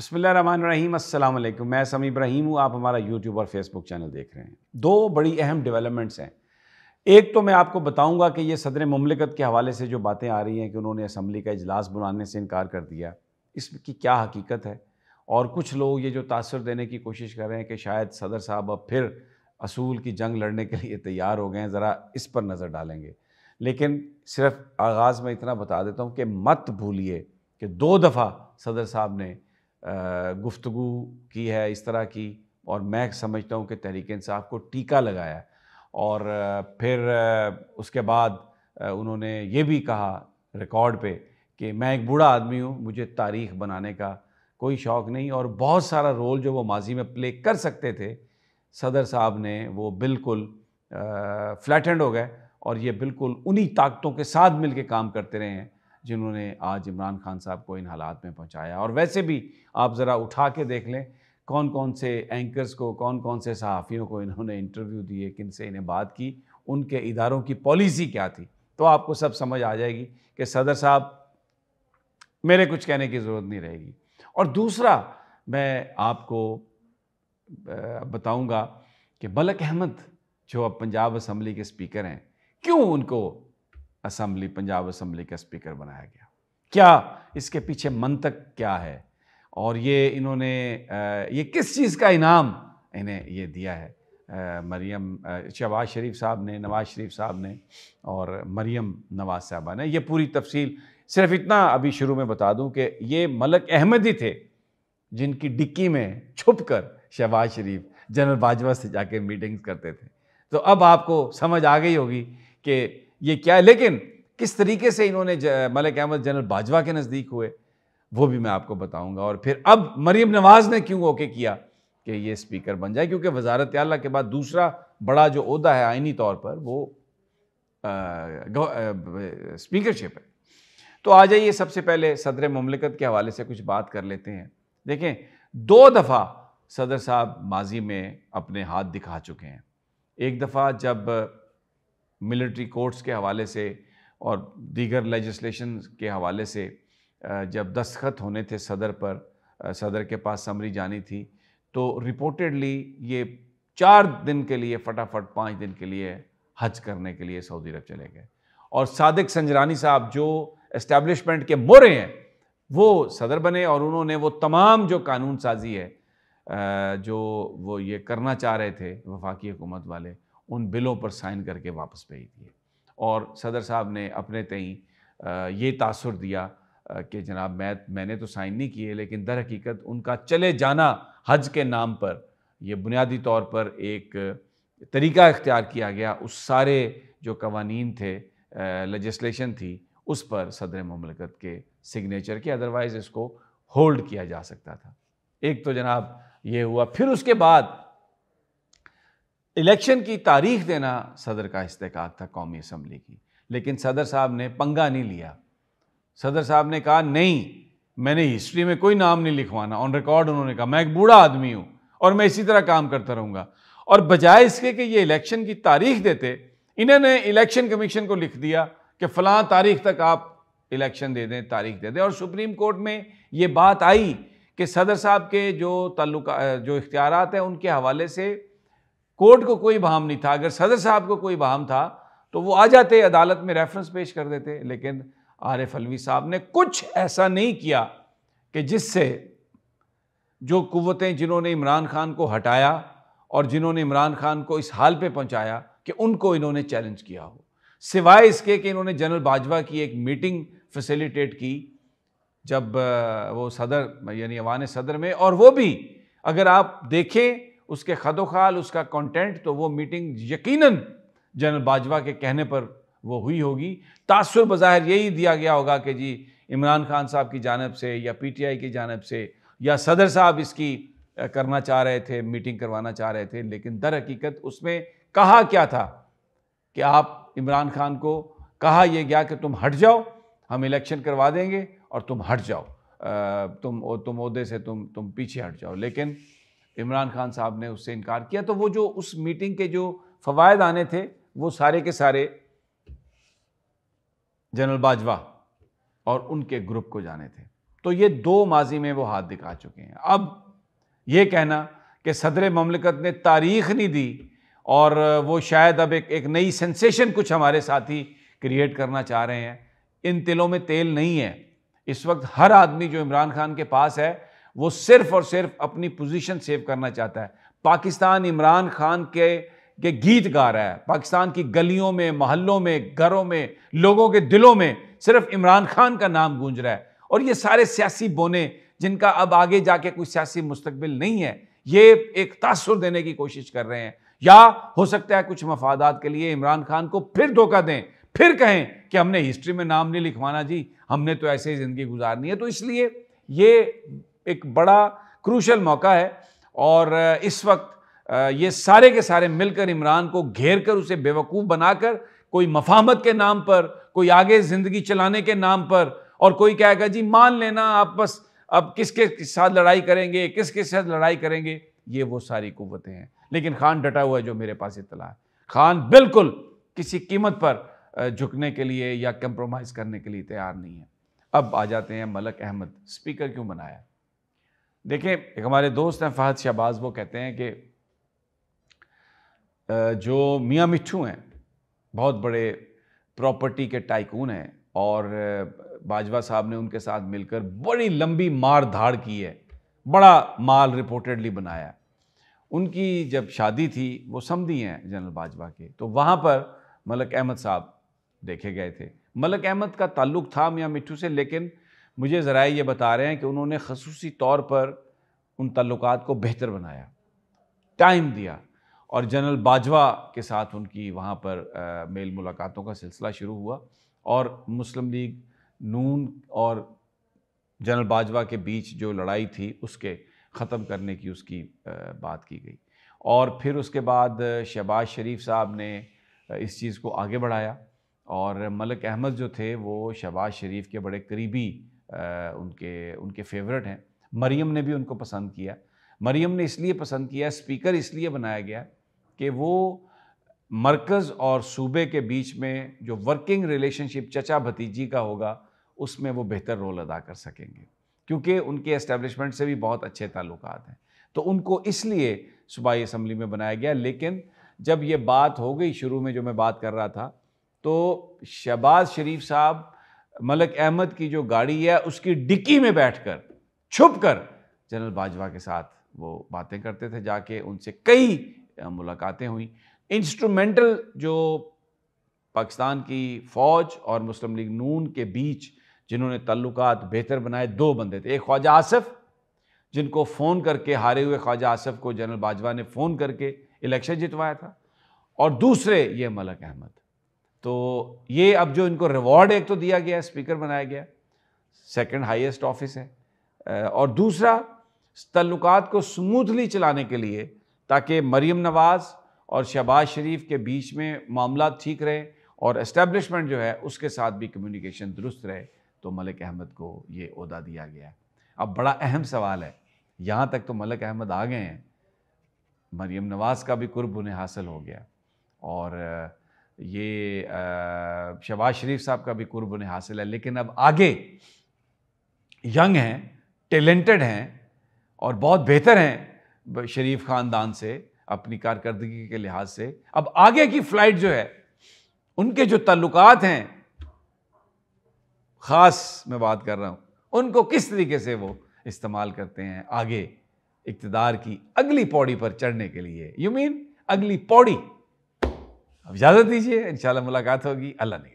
बिस्मिल्लाहिर्रहमानिर्रहीम, अस्सलाम वालेकुम। मैं समी इब्राहिम हूँ। आप हमारा यूट्यूब और फेसबुक चैनल देख रहे हैं। दो बड़ी अहम डेवलपमेंट्स हैं। एक तो मैं आपको बताऊंगा कि ये सदर मुमलिकत के हवाले से जो बातें आ रही हैं कि उन्होंने असम्बली का इजलास बुलाने से इनकार कर दिया, इसकी क्या हकीकत है। और कुछ लोग ये जो तासुर देने की कोशिश कर रहे हैं कि शायद सदर साहब अब फिर असूल की जंग लड़ने के लिए तैयार हो गए हैं, ज़रा इस पर नज़र डालेंगे। लेकिन सिर्फ आगाज़ में इतना बता देता हूँ कि मत भूलिए कि 2 दफ़ा सदर साहब ने गुफ्तगू की है इस तरह की, और मैं समझता हूँ कि तहरीक इंसाफ को टीका लगाया है। और फिर उसके बाद उन्होंने ये भी कहा रिकॉर्ड पे कि मैं एक बूढ़ा आदमी हूँ, मुझे तारीख़ बनाने का कोई शौक़ नहीं, और बहुत सारा रोल जो वो माजी में प्ले कर सकते थे सदर साहब ने वो बिल्कुल फ्लैटेंड हो गए, और ये बिल्कुल उन्हीं ताकतों के साथ मिल के काम करते रहे हैं जिन्होंने आज इमरान खान साहब को इन हालात में पहुंचाया। और वैसे भी आप ज़रा उठा के देख लें कौन कौन से एंकर्स को, कौन कौन से सहाफ़ियों को इन्होंने इंटरव्यू दिए, किन से इन्हें बात की, उनके इदारों की पॉलिसी क्या थी, तो आपको सब समझ आ जाएगी कि सदर साहब मेरे कुछ कहने की ज़रूरत नहीं रहेगी। और दूसरा मैं आपको बताऊंगा कि मलक अहमद जो अब पंजाब असम्बली के स्पीकर हैं, क्यों उनको पंजाब असम्बली का स्पीकर बनाया गया, क्या इसके पीछे मंतक क्या है, और ये इन्होंने ये किस चीज़ का इनाम इन्हें ये दिया है। शहबाज शरीफ साहब ने, नवाज़ शरीफ साहब ने और मरियम नवाज़ साहबा ने, ये पूरी तफसील सिर्फ इतना अभी शुरू में बता दूं कि ये मलक अहमद ही थे जिनकी डिक्की में छुप कर शहबाज शरीफ जनरल बाजवा से जाके मीटिंग्स करते थे। तो अब आपको समझ आ गई होगी कि ये क्या है। लेकिन किस तरीके से इन्होंने मलिक अहमद जनरल बाजवा के नज़दीक हुए वो भी मैं आपको बताऊंगा। और फिर अब मरीम नवाज़ ने क्यों ओके किया कि ये स्पीकर बन जाए, क्योंकि वजारत आला के बाद दूसरा बड़ा जो ओहदा है आइनी तौर पर वो स्पीकरशिप है। तो आ जाइए, सबसे पहले सदर मुमलिकत के हवाले से कुछ बात कर लेते हैं। देखें, 2 दफ़ा सदर साहब माजी में अपने हाथ दिखा चुके हैं। एक दफ़ा जब मिलिट्री कोर्ट्स के हवाले से और दीगर लेजिस्लेशन के हवाले से जब दस्तखत होने थे सदर पर, सदर के पास समरी जानी थी, तो रिपोर्टेडली ये 4 दिन के लिए, फटाफट 5 दिन के लिए हज करने के लिए सऊदी अरब चले गए। और सादिक संजरानी साहब जो एस्टैब्लिशमेंट के मोरे हैं वो सदर बने, और उन्होंने वो तमाम जो कानून साजी है जो वो ये करना चाह रहे थे वफाकी हुकूमत वाले, उन बिलों पर साइन करके वापस भेज दिए। और सदर साहब ने अपने तई ये तासुर दिया कि जनाब मैंने तो साइन नहीं किए, लेकिन दर हकीकत उनका चले जाना हज के नाम पर यह बुनियादी तौर पर एक तरीका इख्तियार किया गया। उस सारे जो कवानीन थे, लेजिस्लेशन थी, उस पर सदर मुमलिकत के सिग्नेचर के, अदरवाइज़ इसको होल्ड किया जा सकता था। एक तो जनाब ये हुआ। फिर उसके बाद इलेक्शन की तारीख देना सदर का इस्तेकाक था कौमी असम्बली की, लेकिन सदर साहब ने पंगा नहीं लिया। सदर साहब ने कहा नहीं, मैंने हिस्ट्री में कोई नाम नहीं लिखवाना। ऑन रिकॉर्ड उन्होंने कहा मैं एक बूढ़ा आदमी हूँ और मैं इसी तरह काम करता रहूँगा। और बजाय इसके कि ये इलेक्शन की तारीख देते, इन्होंने इलेक्शन कमीशन को लिख दिया कि फ़लाँ तारीख तक आप इलेक्शन दे दें, तारीख दे दें। और सुप्रीम कोर्ट में ये बात आई कि सदर साहब के जो इख्तियारात हैं उनके हवाले से कोर्ट को कोई बहाम नहीं था। अगर सदर साहब को कोई बहाम था तो वो आ जाते, अदालत में रेफरेंस पेश कर देते। लेकिन आरिफ अलवी साहब ने कुछ ऐसा नहीं किया कि जिससे जो कुव्वतें जिन्होंने इमरान खान को हटाया और जिन्होंने इमरान खान को इस हाल पे पहुंचाया कि उनको इन्होंने चैलेंज किया हो, सिवाय इसके कि इन्होंने जनरल बाजवा की एक मीटिंग फैसिलिटेट की जब वो सदर यानी ऐवान सदर में, और वो भी अगर आप देखें उसके खदोखाल, उसका कंटेंट, तो वो मीटिंग यकीनन जनरल बाजवा के कहने पर वो हुई होगी। तासुर बज़ाहिर यही दिया गया होगा कि जी इमरान खान साहब की जानिब से या पीटीआई की जानिब से या सदर साहब इसकी करना चाह रहे थे, मीटिंग करवाना चाह रहे थे। लेकिन दर हकीकत उसमें कहा क्या था कि आप इमरान खान को कहा यह गया कि तुम हट जाओ, हम इलेक्शन करवा देंगे और तुम हट जाओ, तुम ओहदे से तुम पीछे हट जाओ। लेकिन इमरान खान साहब ने उससे इनकार किया। तो वो जो उस मीटिंग के जो फ़वायद आने थे वो सारे के सारे जनरल बाजवा और उनके ग्रुप को जाने थे। तो ये 2 माजी में वो हाथ दिखा चुके हैं। अब ये कहना कि सदर ममलिकत ने तारीख नहीं दी और वो शायद अब एक नई सेंसेशन कुछ हमारे साथी क्रिएट करना चाह रहे हैं, इन तिलों में तेल नहीं है। इस वक्त हर आदमी जो इमरान खान के पास है वो सिर्फ और सिर्फ अपनी पोजीशन सेव करना चाहता है। पाकिस्तान इमरान खान के गीत गा रहा है। पाकिस्तान की गलियों में, मोहल्लों में, घरों में, लोगों के दिलों में सिर्फ इमरान खान का नाम गूंज रहा है। और ये सारे सियासी बोने जिनका अब आगे जाके कोई सियासी मुस्तकबिल नहीं है, ये एक तासुर देने की कोशिश कर रहे हैं, या हो सकता है कुछ मफादात के लिए इमरान खान को फिर धोखा दें, फिर कहें कि हमने हिस्ट्री में नाम नहीं लिखवाना जी, हमने तो ऐसे ही ज़िंदगी गुजारनी है। तो इसलिए ये एक बड़ा क्रूशल मौका है और इस वक्त ये सारे के सारे मिलकर इमरान को घेर कर उसे बेवकूफ़ बनाकर, कोई मफाहमत के नाम पर, कोई आगे ज़िंदगी चलाने के नाम पर, और कोई कहेगा जी मान लेना आप बस अब किसके साथ लड़ाई करेंगे, किसके साथ लड़ाई करेंगे, ये वो सारी कुव्वतें हैं। लेकिन खान डटा हुआ है, जो मेरे पास इत्तला है। खान बिल्कुल किसी कीमत पर झुकने के लिए या कंप्रोमाइज़ करने के लिए तैयार नहीं है। अब आ जाते हैं मलक अहमद, स्पीकर क्यों बनाया। देखें, एक हमारे दोस्त हैं फहद शहबाज, वो कहते हैं कि जो मियाँ मिट्ठू हैं बहुत बड़े प्रॉपर्टी के टाइकून हैं और बाजवा साहब ने उनके साथ मिलकर बड़ी लंबी मार धाड़ की है, बड़ा माल रिपोर्टेडली बनाया। उनकी जब शादी थी, वो समधी हैं जनरल बाजवा के, तो वहाँ पर मलक अहमद साहब देखे गए थे। मलक अहमद का ताल्लुक़ था मियाँ मिट्ठू से, लेकिन मुझे ज़रा ये बता रहे हैं कि उन्होंने ख़ुसूसी तौर पर उन ताल्लुकात को बेहतर बनाया, टाइम दिया, और जनरल बाजवा के साथ उनकी वहाँ पर मेल मुलाकातों का सिलसिला शुरू हुआ और मुस्लिम लीग नून और जनरल बाजवा के बीच जो लड़ाई थी उसके ख़त्म करने की उसकी बात की गई। और फिर उसके बाद शहबाज शरीफ साहब ने इस चीज़ को आगे बढ़ाया और मलक अहमद जो थे वो शहबाज शरीफ के बड़े करीबी उनके फेवरेट हैं। मरियम ने भी उनको पसंद किया। मरियम ने इसलिए पसंद किया, स्पीकर इसलिए बनाया गया कि वो मरकज़ और सूबे के बीच में जो वर्किंग रिलेशनशिप चचा भतीजी का होगा उसमें वो बेहतर रोल अदा कर सकेंगे, क्योंकि उनके एस्टेब्लिशमेंट से भी बहुत अच्छे ताल्लुकात हैं। तो उनको इसलिए सूबाई असम्बली में बनाया गया। लेकिन जब ये बात हो गई, शुरू में जो मैं बात कर रहा था, तो शहबाज शरीफ साहब मलक अहमद की जो गाड़ी है उसकी डिक्की में बैठकर छुप कर जनरल बाजवा के साथ वो बातें करते थे, जाके उनसे कई मुलाकातें हुई। इंस्ट्रूमेंटल जो पाकिस्तान की फ़ौज और मुस्लिम लीग नून के बीच जिन्होंने ताल्लुकात बेहतर बनाए, 2 बंदे थे। एक ख्वाजा आसिफ, जिनको फ़ोन करके, हारे हुए ख्वाजा आसिफ को जनरल बाजवा ने फ़ोन करके इलेक्शन जितवाया था, और दूसरे ये मलक अहमद। तो ये अब जो इनको रिवॉर्ड एक तो दिया गया, स्पीकर बनाया गया, सेकंड हाईएस्ट ऑफिस है, और दूसरा ताल्लुकात को स्मूथली चलाने के लिए, ताकि मरीम नवाज़ और शहबाज शरीफ के बीच में मामला ठीक रहे और एस्टेब्लिशमेंट जो है उसके साथ भी कम्युनिकेशन दुरुस्त रहे, तो मलक अहमद को ये ओहदा दिया गया है। अब बड़ा अहम सवाल है, यहाँ तक तो मलक अहमद आ गए हैं, मरीम नवाज़ का भी कुर्ब उन्हें हासिल हो गया और ये शहबाज शरीफ साहब का भी कुर्ब उन्हें हासिल है, लेकिन अब आगे यंग हैं, टैलेंटेड हैं और बहुत बेहतर हैं शरीफ ख़ानदान से अपनी कारकर्दगी के लिहाज से। अब आगे की फ़्लाइट जो है, उनके जो ताल्लुकात हैं, ख़ास मैं बात कर रहा हूँ, उनको किस तरीके से वो इस्तेमाल करते हैं आगे इक़्तिदार की अगली पौड़ी पर चढ़ने के लिए। यू मीन अगली पौड़ी। अब इजाज़त दीजिए, इंशाल्लाह मुलाकात होगी। अल्लाह ने